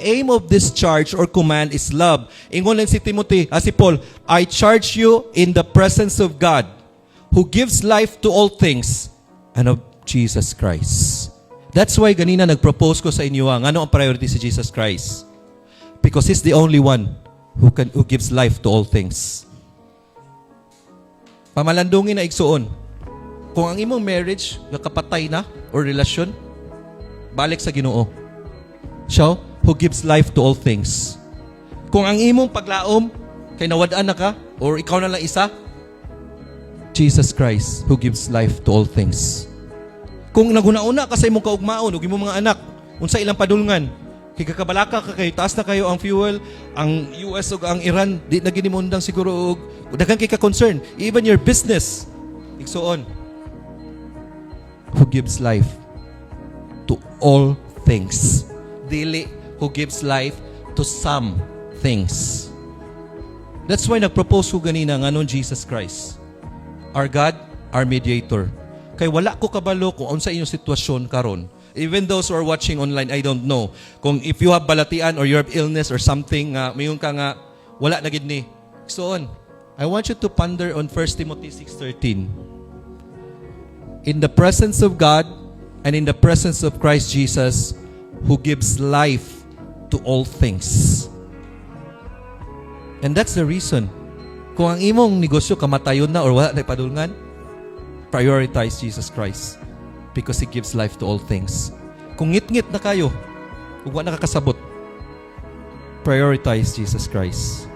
aim of this charge or command is love. Ingon lang si Timothy, si Paul, I charge you in the presence of God, who gives life to all things, and of Jesus Christ. That's why ganina nag-propose ko sa inyo ano ang priority si Jesus Christ. Because He's the only one who gives life to all things. Pamalandungin na igsuon. Kung ang imong marriage nakapatay na or relasyon, balik sa Ginoo. Siya who gives life to all things. Kung ang imong paglaom kay nawad-an na ka or ikaw na lang isa, Jesus Christ who gives life to all things. Kung naguna-una ka sa imong kaugmaon ug imong mga anak, unsa ilang padulngan, kay kakabalaka ka kay taas na kayo ang fuel, ang US ug ang Iran di na ginimundang siguro og daghan kay ka concern, even your business. Igsuon, who gives life to all things. Dili who gives life to some things. That's why nagpropose ko ganina nganon Jesus Christ, our God, our mediator. Kay wala ko kabalo kung unsa inyong sitwasyon karon. Even those who are watching online, I don't know. Kung if you have balatian or you have illness or something, mayon ka nga, wala na gid ni. So on, I want you to ponder on 1 Timothy 6:13. In the presence of God and in the presence of Christ Jesus, who gives life to all things. And that's the reason. Kung ang imong negosyo kamatayon na or wala na ipadulngan, prioritize Jesus Christ because He gives life to all things. Kung ngit-ngit na kayo, kung wala nakakasabot, prioritize Jesus Christ.